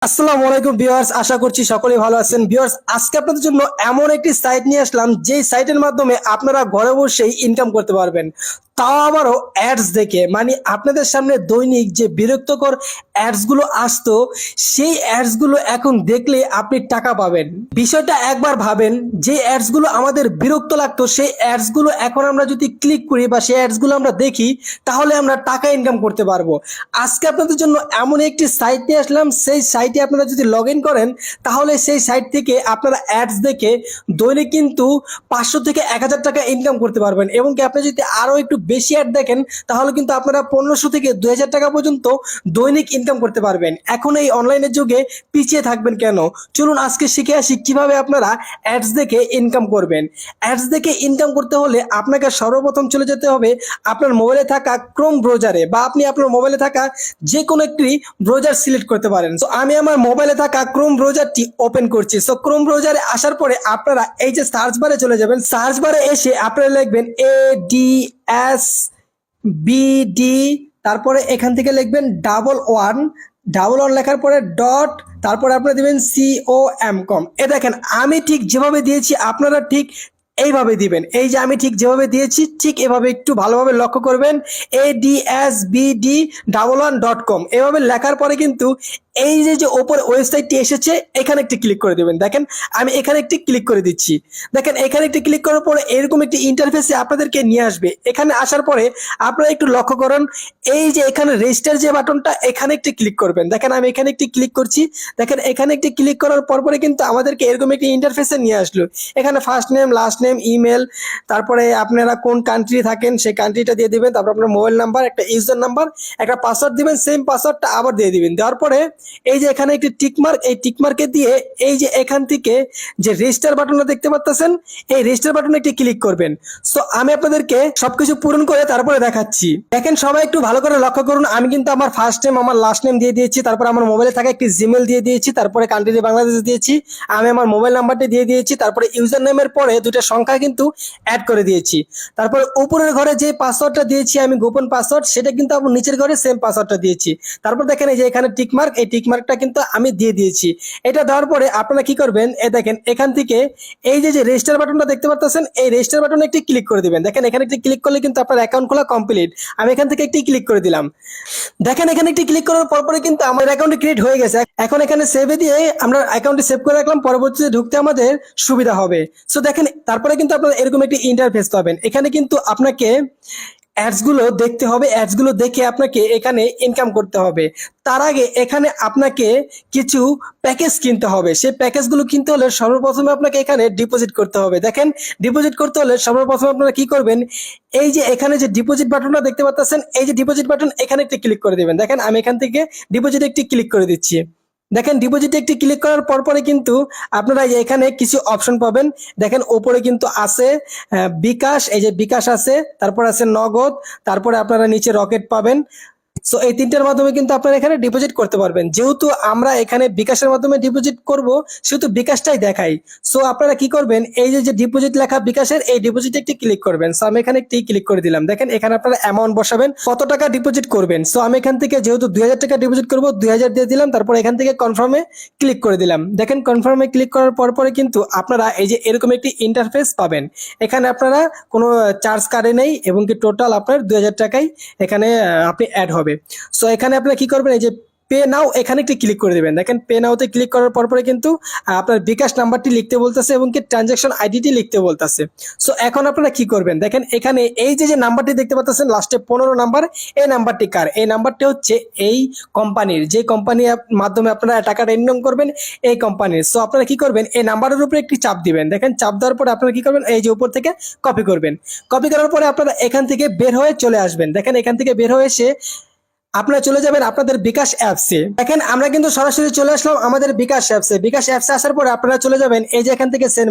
আসসালামু আলাইকুম ভিউয়ার্স, আশা করছি সকলেই ভালো আছেন। ভিউয়ার্স, আজকে আপনাদের জন্য এমন একটি সাইট নিয়ে আসলাম যেই সাইটের মাধ্যমে আপনারা ঘরে বসেই ইনকাম করতে পারবেন, তাও আবারও অ্যাডস দেখে। মানে আপনাদের সামনে দৈনিক যে বিরক্তকর অ্যাডস গুলো আসতো, সেই অ্যাডস গুলো এখন দেখলে আপনি টাকা পাবেন। বিষয়টা একবার ভাবেন, যে অ্যাডস গুলো আমাদের বিরক্ত লাগতো সেই অ্যাডস গুলো এখন আমরা যদি ক্লিক করি বা সেই অ্যাডস গুলো আমরা দেখি, তাহলে আমরা টাকা ইনকাম করতে পারবো। আজকে আপনাদের জন্য এমন একটি সাইট নিয়ে আসলাম, সেই সাইটে আপনারা যদি লগ ইন করেন, তাহলে সেই সাইট থেকে আপনারা অ্যাডস দেখে দৈনিক কিন্তু 500 থেকে 1000 টাকা ইনকাম করতে পারবেন। এবং কি আপনি যদি আরো একটু বেশি অ্যাড দেখেন, তাহলে কিন্তু আপনারা 1500 থেকে 2000 টাকা পর্যন্ত দৈনিক ইনকাম করতে পারবেন। এখন এই অনলাইনের যুগে পিছিয়ে থাকবেন কেন? চলুন আজকে শিখে আসি কিভাবে আপনারা অ্যাডস দেখে ইনকাম করবেন। অ্যাডস দেখে ইনকাম করতে হলে আপনাকে সর্বপ্রথম চলে যেতে হবে আপনার মোবাইলে থাকা ক্রোম ব্রাউজারে, বা আপনি আপনার মোবাইলে থাকা যে কোনো একটি ব্রাউজার সিলেক্ট করতে পারেন। তো আমি আমার মোবাইলে থাকা ক্রোম ব্রাউজারটি ওপেন করছি। সো ক্রোম ব্রাউজারে আসার পরে আপনারা এই যে সার্চ বারে চলে যাবেন। সার্চ বারে এসে আপনারা লিখবেন ADSBD, তারপরে এখান থেকে লিখবেন ডাবল ওয়ান লেখার পরে ডট, তারপরে আপনারা দিবেন COM। এ দেখেন আমি ঠিক যেভাবে দিয়েছি আপনারা ঠিক এইভাবে দিবেন। এই যে আমি ঠিক যেভাবে দিয়েছি ঠিক এভাবে একটু ভালোভাবে লক্ষ্য করবেন। ADSBD11.com এভাবে লেখার পরে কিন্তু এই যে ওপরে ওয়েবসাইটটি এসেছে, এখানে একটি ক্লিক করে দেবেন। দেখেন আমি এখানে একটি ক্লিক করে দিচ্ছি। দেখেন এখানে একটি ক্লিক করার পরে এরকম একটি ইন্টারফেসে আপনাদেরকে নিয়ে আসবে। এখানে আসার পরে আপনারা একটু লক্ষ্য করুন, এই যে এখানে রেজিস্টার যে বাটনটা, এখানে একটি ক্লিক করবেন। দেখেন আমি এখানে একটি ক্লিক করছি। দেখেন এখানে একটি ক্লিক করার পরে কিন্তু আমাদেরকে এরকম একটি ইন্টারফেসে নিয়ে আসলো। এখানে first name, last name, email, তারপরে আপনারা কোন কান্ট্রি থাকেন সেই কান্ট্রিটা দিয়ে দিবেন। তারপর আপনার মোবাইল নাম্বার, একটা ইউজার নাম্বার, একটা পাসওয়ার্ড দিবেন। সেম পাসওয়ার্ডটা আবার দিয়ে দিবেন। দেওয়ার পরে এই যে এখানে একটি টিকমার্ক, এই টিকমার্কে দিয়ে এই যে এখান থেকে যে রেজিস্টার বাটনটা দেখতে পাচ্ছেন, এই রেজিস্টার বাটনে একটি ক্লিক করবেন। সো আমি আপনাদেরকে সবকিছু পূরণ করে তারপরে দেখাচ্ছি। দেখেন সবাই একটু ভালো করে লক্ষ্য করুন, আমি কিন্তু আমার ফার্স্ট নেম, আমার লাস্ট নেম দিয়ে দিয়েছি, তারপর আমার মোবাইলে থাকা একটি জিমেল দিয়ে দিয়েছি, তারপরে কান্ট্রি বাংলাদেশ দিয়েছি, আমি আমার মোবাইল নাম্বারটি দিয়ে দিয়েছি, তারপরে ইউজার নেমের পরে দুটো সংখ্যা কিন্তু অ্যাড করে দিয়েছি। তারপরে উপরের ঘরে যে পাসওয়ার্ডটা দিয়েছি আমি গোপন পাসওয়ার্ড, সেটা কিন্তু আমি নিচের ঘরে সেম পাসওয়ার্ডটা দিয়েছি। তারপর দেখেন এই যে এখানে টিকমার্ক, এই টিকমার্কটা কিন্তু আমি দিয়ে দিয়েছি। এটা দেওয়ার পরে আপনারা কি করবেন, দেখেন এখান থেকে এই যে রেজিস্টার বাটনটা দেখতে পাচ্ছেন, এই রেজিস্টার বাটনে একটি ক্লিক করে দিবেন। দেখেন এখানে একটি ক্লিক করলে কিন্তু আপনার অ্যাকাউন্ট খোলা কমপ্লিট। আমি এখান থেকে একটি ক্লিক করে দিলাম। দেখেন এখানে একটি ক্লিক করার পরে কিন্তু আমার অ্যাকাউন্ট ক্রিয়েট হয়ে গেছে। এখন এখানে সেভে দিয়ে আমরা অ্যাকাউন্টে সেভ করে রাখলাম, পরবর্তীতে ঢুকতে আমাদের সুবিধা হবে। সো দেখেন তারপরে কিন্তু আপনারা এরকম একটি ইন্টারফেস পাবেন। এখানে কিন্তু আপনাকে অ্যাডস গুলো দেখতে হবে, অ্যাডস গুলো দেখে আপনাকে এখানে ইনকাম করতে হবে। তার আগে এখানে আপনাকে কিছু প্যাকেজ কিনতে হবে। সেই প্যাকেজগুলো কিনতে হলে সর্বপ্রথমে আপনাকে এখানে ডিপোজিট করতে হবে। দেখেন ডিপোজিট করতে হলে সর্বপ্রথমে আপনারা কি করবেন, এই যে এখানে যে ডিপোজিট বাটনটা দেখতে পাচ্ছেন, এই যে ডিপোজিট বাটন, এখানে একটি ক্লিক করে দিবেন। দেখেন আমি এখান থেকে ডিপোজিট একটি ক্লিক করে দিচ্ছি। দেখেন ডিপোজিটে একটি ক্লিক করার পরে কিন্তু আপনারা এখানে কিছু অপশন পাবেন। দেখেন ওপরে কিন্তু আছে বিকাশ, এই যে বিকাশ আছে, তারপর আছে নগদ, তারপরে আপনারা নিচে রকেট পাবেন। সো এই তিনটার মাধ্যমে কিন্তু আপনারা এখানে ডিপোজিট করতে পারবেন। যেহেতু আমরা এখানে বিকাশের মাধ্যমে ডিপোজিট করব, সেহেতু বিকাশটাই দেখাই। সো আপনারা কি করবেন, এই যে ডিপোজিট লেখা বিকাশের, এই ডিপোজিটে একটি ক্লিক করবেন। সো আমি এখানে একটি ক্লিক করে দিলাম। দেখেন এখানে আপনারা অ্যামাউন্ট বসাবেন, কত টাকা ডিপোজিট করবেন। সো আমি এখান থেকে যেহেতু 2000 টাকা ডিপোজিট করব, 2000 দিয়ে দিলাম। তারপর এখান থেকে কনফার্মে ক্লিক করে দিলাম। দেখেন কনফার্মে ক্লিক করার পরে কিন্তু আপনারা এই যে এরকম একটি ইন্টারফেস পাবেন। এখানে আপনারা কোনো চার্জ কাটে নেই, এবং কি টোটাল আপনার 2000 টাকাই এখানে আপনি অ্যাড হবে। সো এখানে আপনারা কি করবেন, এই যে পে নাও, এখানে একটি ক্লিক করে দেবেন। দেখেন পে নাওতে ক্লিক করার পরে কিন্তু আপনার বিকাশ নাম্বারটি লিখতে বলতেছে, এবং কি ট্রানজাকশন আইডিটি লিখতে বলতেছে। সো এখন আপনারা কি করবেন, দেখেন এখানে এই যে নাম্বারটি দেখতে পাচ্ছেন লাস্টে 15 নাম্বার, এই নাম্বারটি কার? এই নাম্বারটি হচ্ছে এই কোম্পানির, যে কোম্পানির মাধ্যমে আপনারা টাকাটা ইনকাম করবেন, এই কোম্পানির। সো আপনারা কি করবেন, এই নাম্বারের উপরে একটি চাপ দিবেন। দেখেন চাপ দেওয়ার পরে আপনারা কি করবেন, এই যে উপর থেকে কপি করবেন। কপি করার পরে আপনারা এখান থেকে বের হয়ে চলে আসবেন। দেখেন এখান থেকে বের হয়ে এসে আপনারা চলে যাবেন আপনাদের বিকাশ অ্যাপসে। দেখেন আমরা কিন্তু সরাসরি চলে আসলাম আমাদের বিকাশ অ্যাপসে। বিকাশ অ্যাপসে আসার পরে আপনারা চলে যাবেন এই যে এখান থেকে সেন্ড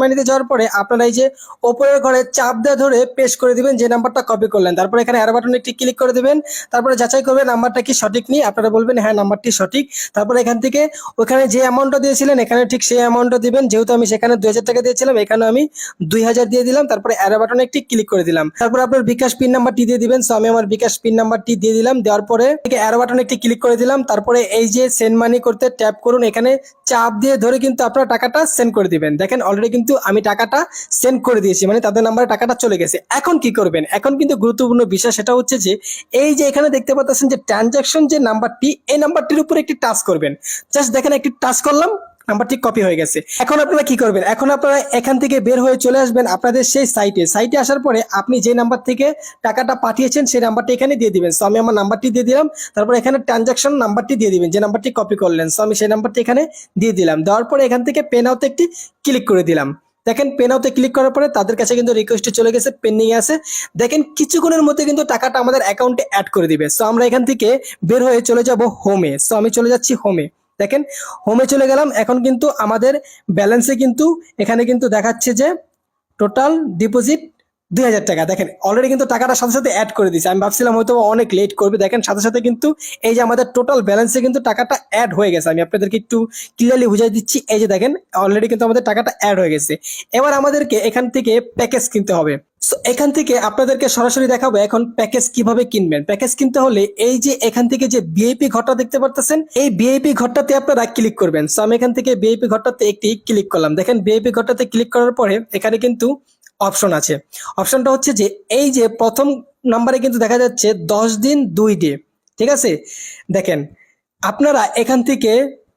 মানিতে যাওয়ার পরে আপনারা এই যে ওপরের ঘরে চাপ দিয়ে ধরে পেস্ট করে দিবেন যে নাম্বারটা কপি করলেন। তারপর এখানে অ্যারো বাটনে একটি ক্লিক করে দিবেন। তারপরে যাচাই করবেন নাম্বারটা কি সঠিক নেই, আপনারা বলবেন হ্যাঁ নাম্বারটি সঠিক। তারপরে এখান থেকে ওখানে যে অ্যামাউন্টটা দিয়েছিলেন এখানে ঠিক সেই অ্যামাউন্টটা দিবেন। যেহেতু আমি সেখানে 2000 টাকা দিয়েছিলাম, এখানে আমি 2000 দিয়ে দিলাম। তারপরে অ্যারো বাটনে একটি ক্লিক করে দিলাম। তারপর আপনার বিকাশ পিন নাম্বারটি দিয়ে দিবেন। সো আমি আমার বিকাশ পিন নাম্বারটি দিয়ে দিলাম। দেওয়ার দেওয়ার পরে অ্যারো বাটনে একটি ক্লিক করে দিলাম, তারপরে এই যে সেন্ড মানি করতে ট্যাপ করুন, এখানে চাপ দিয়ে ধরে কিন্তু আপনারা টাকাটা সেন্ড করে দিবেন। দেখেন অলরেডি কিন্তু আমি টাকাটা সেন্ড করে দিয়েছি, মানে তাদের নাম্বারে টাকাটা চলে গেছে। এখন কি করবেন, এখন কিন্তু গুরুত্বপূর্ণ বিষয় সেটা হচ্ছে যে এই যে এখানে দেখতে পাচ্ছেন যে ট্রানজাকশন যে নাম্বারটি, এই নাম্বারটির উপরে একটি টাচ করবেন। জাস্ট দেখেন একটি টাচ করলাম, নাম্বারটি কপি হয়ে গেছে। এখন আপনারা কি করবেন, এখন আপনারা এখান থেকে বের হয়ে চলে আসবেন আপনাদের সেই সাইটে আসার পরে আপনি যে নাম্বার থেকে টাকাটা পাঠিয়েছেন সেই নাম্বারটি এখানে দিয়ে দিবেন। সো আমি আমার নাম্বারটি দিয়ে দিলাম, তারপর এখানে ট্রানজাকশন নাম্বারটি দিয়ে দিবেন, যে নাম্বারটি কপি করলেন। সো আমি সেই নাম্বারটি এখানে দিয়ে দিলাম, দেওয়ার পরে এখান থেকে পে নাওতে একটি ক্লিক করে দিলাম। দেখেন পে নাওতে ক্লিক করার পরে তাদের কাছে কিন্তু রিকোয়েস্ট চলে গেছে, পেন্ডিং আছে। দেখেন কিছুক্ষণের মধ্যে কিন্তু টাকাটা আমাদের অ্যাকাউন্টে অ্যাড করে দিবে। সো আমরা এখান থেকে বের হয়ে চলে যাব হোমে। সো আমি চলে যাচ্ছি হোমে। দেখেন হোমে চলে গেলাম। এখন কিন্তু আমাদের ব্যালেন্সে কিন্তু এখানে কিন্তু দেখাচ্ছে যে টোটাল ডিপোজিট 2000 টাকা। দেখেন অলরেডি কিন্তু টাকাটা সাথে সাথে অ্যাড করে দিয়েছে। আমি ভাবছিলাম হয়তো অনেক লেট করবে, দেখেন সাথে সাথে কিন্তু এই যে আমাদের টোটাল ব্যালেন্সে কিন্তু টাকাটা অ্যাড হয়ে গেছে। আমি আপনাদেরকে একটু ক্লিয়ারলি বুঝাই দিচ্ছি। এই যে দেখেন অলরেডি কিন্তু আমাদের টাকাটা অ্যাড হয়ে গেছে। এবার আমাদেরকে এখান থেকে প্যাকেজ কিনতে হবে। এখান থেকে আপনাদেরকে সরাসরি দেখাবো এখন প্যাকেজ কিভাবে কিনবেন। প্যাকেজ কিনতে হলে এই যে এখান থেকে যে ভিআইপি ঘরটা দেখতে পারতেছেন, এই ভিআইপি ঘরটাতে আপনারা ক্লিক করবেন। সো আমি এখান থেকে ভিআইপি ঘরটাতে একটি ক্লিক করলাম। দেখেন ভিআইপি ঘরটাতে ক্লিক করার পরে এখানে কিন্তু অপশন আছে। অপশনটা হচ্ছে যে এই যে প্রথম নাম্বারে কিন্তু দেখা যাচ্ছে 10 দিন 2 ডে, ঠিক আছে। দেখেন আপনারা এখান থেকে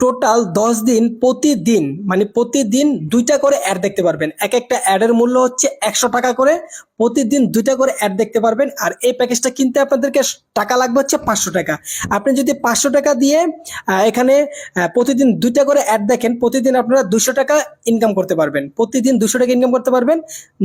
টোটাল 10 দিন প্রতিদিন, মানে প্রতিদিন 2টা করে অ্যাড দেখতে পারবেন। এক একটা অ্যাডের মূল্য হচ্ছে 100 টাকা করে, প্রতিদিন 2টা করে অ্যাড দেখতে পারবেন। আর এই প্যাকেজটা কিনতে আপনাদেরকে টাকা লাগবে হচ্ছে 500 টাকা। আপনি যদি 500 টাকা দিয়ে এখানে প্রতিদিন 2টা করে অ্যাড দেখেন, প্রতিদিন আপনারা 200 টাকা ইনকাম করতে পারবেন। প্রতিদিন 200 টাকা ইনকাম করতে পারবেন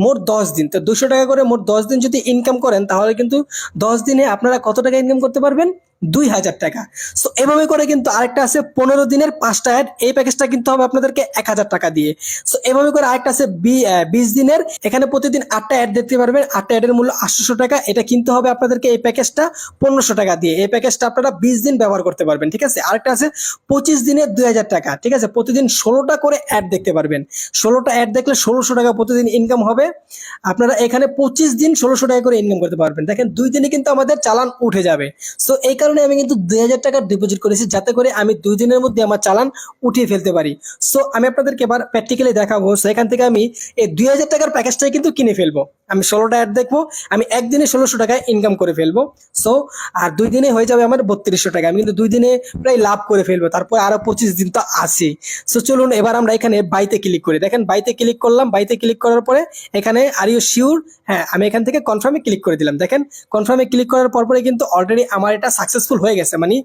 মোট 10 দিন। তো 200 টাকা করে মোট 10 দিন যদি ইনকাম করেন তাহলে কিন্তু 10 দিনে আপনারা কত টাকা ইনকাম করতে পারবেন, 2000 টাকা। সো এভাবে করে কিন্তু আরেকটা আছে 15 দিনের 5টা অ্যাড, এই প্যাকেজটা কিন্তু হবে আপনাদেরকে 1000 টাকা দিয়ে। সো এভাবে করে আরেকটা আছে 20 দিনের, এখানে প্রতিদিন 8টা অ্যাড দেখতে পারবেন, 8টা অ্যাডের মূল্য 800 টাকা। এটা কিনতে হবে আপনাদেরকে এই প্যাকেজটা 1500 টাকা দিয়ে। এই প্যাকেজটা আপনারা 20 দিন ব্যবহার করতে পারবেন, ঠিক আছে। আরেকটা আছে 25 দিনের 2000 টাকা, ঠিক আছে। প্রতিদিন 16টা করে অ্যাড দেখতে পারবেন, 16টা অ্যাড দেখলে 1600 টাকা প্রতিদিন ইনকাম হবে। আপনারা এখানে 25 দিন 1600 টাকা করে ইনকাম করতে পারবেন। দেখেন 2 দিনে কিন্তু আমাদের চালান উঠে যাবে। সো এই কারণে আমি কিন্তু 2000 টাকা ডিপোজিট করেছি, যাতে করে আমি 2 দিনের মধ্যে আমার চালান উঠিয়ে ফেলতে পারি। সো আমি আপনাদেরকে এবার প্র্যাকটিক্যালি দেখাবো। সো এখান থেকে আমি এই 2000 টাকার প্যাকেজটাই কিন্তু কিনে ফেলবো। আমি 16টা অ্যাড দেখবো, আমি একদিনে 1600 টাকা ইনকাম করে ফেলবো। সো আর 2 দিনে হয়ে যাবে আমার 3200 টাকা। আমি কিন্তু 2 দিনে প্রায় লাভ করে ফেলবো। তারপর আরো 25 দিন তো আছে। সো চলুন এবার আমরা এখানে বাইতে ক্লিক করি। দেখেন বাইতে ক্লিক করলাম। বাইতে ক্লিক করার পরে এখানে আর ইউ শিওর, হ্যাঁ আমি এখান থেকে কনফার্মে ক্লিক করে দিলাম। দেখেন কনফার্মে ক্লিক করার পরে কিন্তু অলরেডি আমার এটা সাকসেসফুল হয়ে গেছে, মানে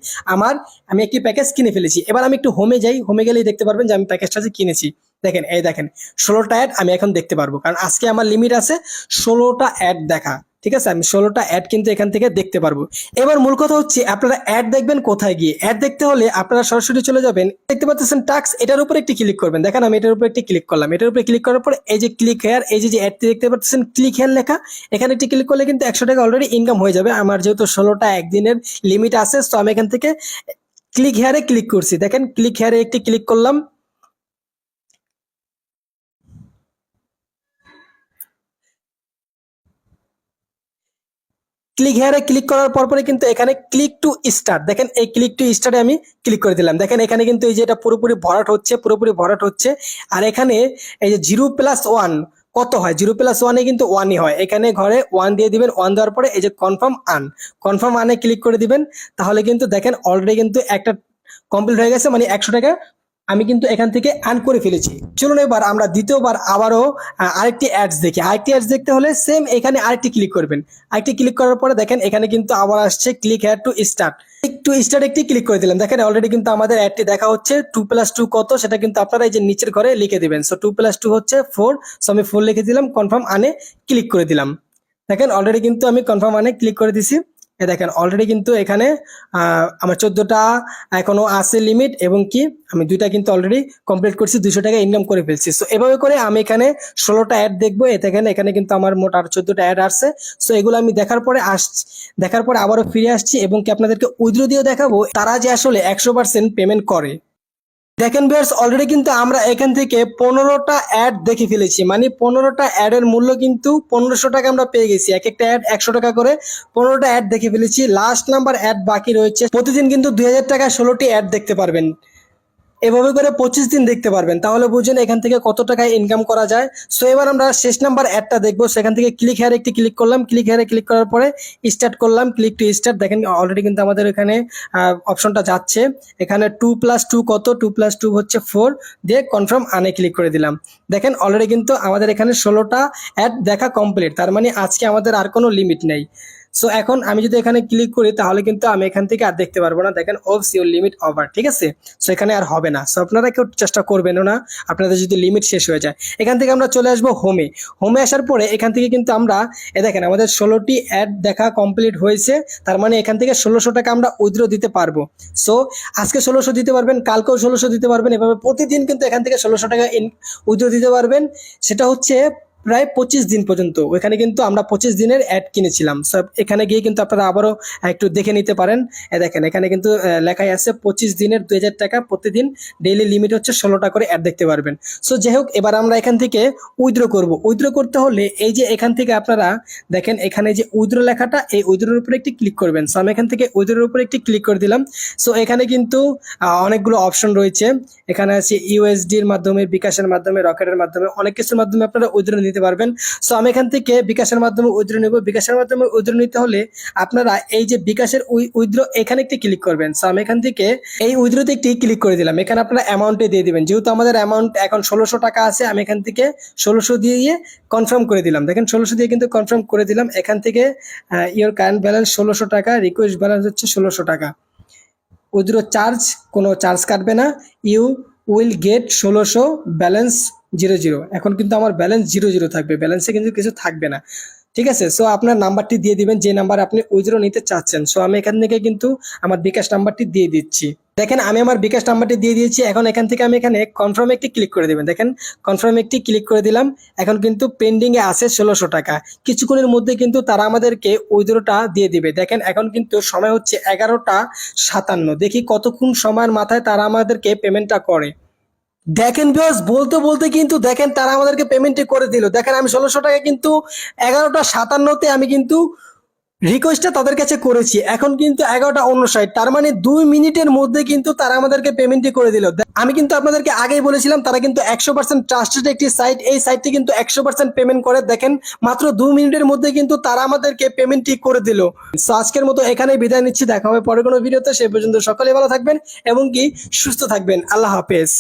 আমি একটি প্যাকেজ কিনে ফেলেছি। এবার আমি একটু হোমে যাই, হোমে গেলেই দেখতে পারবেন যে আমি প্যাকেজটা যে কিনেছি। দেখেন এই দেখেন 16টা অ্যাড আমি এখন দেখতে পারবো, কারণ আজকে আমার লিমিট আছে 16টা অ্যাড দেখা, ঠিক আছে। আমি 16টা অ্যাড কিন্তু এখান থেকে দেখতে পারবো। এবার মূল কথা হচ্ছে আপনারা অ্যাড দেখবেন কোথায় গিয়ে। অ্যাড দেখতে হলে আপনারা সরাসরি চলে যাবেন, দেখতে পাচ্ছেন টাস্ক, এটার উপরে একটি ক্লিক করবেন। দেখেন আমি এটার উপরে একটি ক্লিক করলাম। এটার উপরে ক্লিক করার পরে এই যে ক্লিক হেয়ার, এই যে অ্যাডটি দেখতে পাচ্ছেন ক্লিক হেয়ার লেখা, এখানে একটি ক্লিক করলে কিন্তু 100 টাকা অলরেডি ইনকাম হয়ে যাবে। আমার যেহেতু 16টা একদিনের লিমিট আছে, তো আমি এখান থেকে ক্লিক হেয়ারে ক্লিক করছি। দেখেন ক্লিক হেয়ারে একটি ক্লিক করলাম। ক্লিক হেয়ারে ক্লিক করার পরে কিন্তু এখানে ক্লিক টু স্টার্ট, দেখেন এই ক্লিক টু স্টার্টে আমি ক্লিক করে দিলাম। দেখেন এখানে কিন্তু এই যে এটা পুরোপুরি ভরাট হচ্ছে। আর এখানে এই যে 0+1 কত হয়, 0+1 কিন্তু 1ই হয়। এখানে ঘরে 1 দিয়ে দিবেন। 1 দেওয়ার পরে এই যে কনফার্ম আনে ক্লিক করে দিবেন। তাহলে কিন্তু দেখেন অলরেডি কিন্তু একটা কমপ্লিট হয়ে গেছে, মানে 100 টাকা আমি কিন্তু এখান থেকে আর্ন করে ফেলেছি। চলুন এবার আমরা দ্বিতীয়বার আবারও আরেকটি অ্যাডস দেখি। আরেকটি অ্যাডস দেখতে হলে সেম এখানে আরেকটি ক্লিক করবেন। আরেকটি ক্লিক করার পরে দেখেন এখানে কিন্তু আবার আসছে ক্লিক হেয়ার টু স্টার্ট। একটি ক্লিক করে দিলাম। দেখেন অলরেডি কিন্তু আমাদের অ্যাডটি দেখা হচ্ছে। 2+2 কত সেটা কিন্তু আপনারা এই যে নিচের ঘরে লিখে দিবেন। সো 2+2 হচ্ছে 4। সো আমি 4 লিখে দিলাম, কনফার্ম আনে ক্লিক করে দিলাম। দেখেন অলরেডি কিন্তু আমি কনফার্ম আনে ক্লিক করে দিছি। দেখেন অলরেডি কিন্তু এখানে আমার 14টা এখনো আছে লিমিট, এবং কি আমি 2টা কিন্তু অলরেডি কমপ্লিট করছি, 200 টাকা ইনকাম করে ফেলছি। সো এভাবে করে আমি এখানে 16টা অ্যাড দেখবো। এখানে কিন্তু আমার মোট আর 14টা অ্যাড আসছে। সো এগুলো আমি দেখার পরে আবারও ফিরে আসছি, এবং কি আপনাদেরকে উইথড্র দিয়েও দেখাবো তারা যে আসলে 100% পেমেন্ট করে। দেখেন ভিউয়ার্স, অলরেডি কিন্তু আমরা এখান থেকে 15টা অ্যাড দেখে ফেলেছি, মানে 15টা অ্যাডের মূল্য কিন্তু 1500 টাকা আমরা পেয়ে গেছি। এক একটা অ্যাড 100 টাকা করে 15টা অ্যাড দেখে ফেলেছি। লাস্ট নাম্বার অ্যাড বাকি রয়েছে। প্রতিদিন কিন্তু 2000 টাকা 16টি অ্যাড দেখতে পারবেন। এভাবে করে 25 দিন দেখতে পারবেন, তাহলে বুঝুন এখান থেকে কত টাকা ইনকাম করা যায়। সো এবার আমরা শেষ নাম্বার অ্যাডটা দেখবো। সেখান থেকে ক্লিক হেয়ারে একটি ক্লিক করলাম, ক্লিক হেয়ারে ক্লিক করার পরে স্টার্ট করলাম, ক্লিক টু স্টার্ট। দেখেন অলরেডি কিন্তু আমাদের এখানে অপশনটা যাচ্ছে। এখানে 2+2 কত, 2+2 হচ্ছে 4 দিয়ে কনফার্ম আনে ক্লিক করে দিলাম। দেখেন অলরেডি কিন্তু আমাদের এখানে 16টা অ্যাড দেখা কমপ্লিট, তার মানে আজকে আমাদের আর কোনো লিমিট নেই। সো এখন আমি যদি এখানে ক্লিক করি তাহলে কিন্তু আমি এখান থেকে আর দেখতে পারবো না। দেখেন অফস ইউর লিমিট ওভার, ঠিক আছে। সো এখানে আর হবে না। সো আপনারা কেউ চেষ্টা করবেনও না আপনাদের যদি লিমিট শেষ হয়ে যায়। এখান থেকে আমরা চলে আসবো হোমে। হোমে আসার পরে এখান থেকে কিন্তু আমরা দেখেন আমাদের 16টি অ্যাড দেখা কমপ্লিট হয়েছে, তার মানে এখান থেকে 1600 টাকা আমরা উইথড্র দিতে পারবো। সো আজকে 1600 দিতে পারবেন, কালকেও 1600 দিতে পারবেন, এভাবে প্রতিদিন কিন্তু এখান থেকে 1600 টাকা উইথড্র দিতে পারবেন। সেটা হচ্ছে প্রায় 25 দিন পর্যন্ত। ওইখানে কিন্তু আমরা 25 দিনের অ্যাড কিনেছিলাম। সব এখানে গিয়ে কিন্তু আপনারা আবারও একটু দেখে নিতে পারেন। দেখেন এখানে কিন্তু লেখাই আছে 25 দিনের 2000 টাকা প্রতিদিন, ডেইলি লিমিট হচ্ছে 16টা করে অ্যাড দেখতে পারবেন। সো যাই হোক, এবার আমরা এখান থেকে উইথড্র করব। উইথড্র করতে হলে এই যে এখান থেকে আপনারা দেখেন এখানে যে উইথড্র লেখাটা, এই উইথড্রর উপরে একটি ক্লিক করবেন। সো আমি এখান থেকে উইথড্রর উপরে একটি ক্লিক করে দিলাম। সো এখানে কিন্তু অনেকগুলো অপশন রয়েছে। এখানে আছে ইউএসডির মাধ্যমে, বিকাশের মাধ্যমে, রকেটের মাধ্যমে, অনেক কিছুর মাধ্যমে আপনারা উইথড্র নিতে পারবেন। সো আমি এখান থেকে বিকাশের মাধ্যমে উইথড্র নেব। বিকাশের মাধ্যমে উইথড্র নিতে হলে আপনারা এই যে বিকাশের উইথড্র এখানে একটি ক্লিক করবেন। সো আমি এখান থেকে এই উইথড্রতে একটি ক্লিক করে দিলাম। এখানে আপনারা অ্যামাউন্টে দিয়ে দিবেন। যেহেতু আমাদের অ্যামাউন্ট এখন 1600 টাকা আছে, আমি এখান থেকে 1600 দিয়ে কনফার্ম করে দিলাম। দেখেন 1600 দিয়ে কিন্তু কনফার্ম করে দিলাম। এখান থেকে ইওর কারেন্ট ব্যালেন্স 1600 টাকা, রিকোয়েস্ট ব্যালেন্স হচ্ছে 1600 টাকা। উইথড্র চার্জ, কোনো চার্জ কাটবে না। You will get 1600 balance 00। এখন কিন্তু আমার ব্যালেন্স 00 থাকবে, ব্যালেন্সে কিন্তু কিছু থাকবে না, ঠিক আছে। সো আপনার নাম্বারটি দিয়ে দিবেন যে নাম্বার আপনি উইথড্র নিতে চাচ্ছেন। সো আমি এখান থেকে কিন্তু আমার বিকাশ নাম্বারটি দিয়ে দিচ্ছি। দেখেন আমি আমার বিকাশ নাম্বারটি দিয়ে দিয়েছি। এখন এখান থেকে আমি এখানে কনফার্ম একটি ক্লিক করে দেবেন। দেখেন কনফার্ম একটি ক্লিক করে দিলাম। এখন কিন্তু পেন্ডিং এ আছে 1600 টাকা। কিছুক্ষণের মধ্যে কিন্তু তারা আমাদেরকে উইথড্রটা দিয়ে দিবে। দেখেন এখন কিন্তু সময় হচ্ছে 11টা 57। দেখি কতক্ষণ সময়ের মাথায় তারা আমাদেরকে পেমেন্টটা করে। দেখেন ভিউয়ার্স, বলতে বলতে কিন্তু দেখেন তারা আমাদেরকে পেমেন্টটি করে দিল। দেখেন আমি 1600 টাকা কিন্তু 11টা 57-তে আমি কিন্তু রিকোয়েস্টটা তাদের কাছে করেছি। এখন কিন্তু 11টা 59, তার মানে 2 মিনিটের মধ্যে কিন্তু তারা আমাদেরকে পেমেন্টটি করে দিল। আমি কিন্তু আপনাদেরকে আগেই বলেছিলাম তারা কিন্তু 100% ট্রাস্টেড একটি সাইট। এই সাইটটি কিন্তু 100% পেমেন্ট করে। দেখেন মাত্র 2 মিনিটের মধ্যে কিন্তু তারা আমাদেরকে পেমেন্টটি করে দিল। সো আজকের মতো এখানেই বিদায় নিচ্ছি। দেখা হবে পরে কোনো ভিডিওতে। সে পর্যন্ত সকলে ভালো থাকবেন এবং কি সুস্থ থাকবেন। আল্লাহ হাফেজ।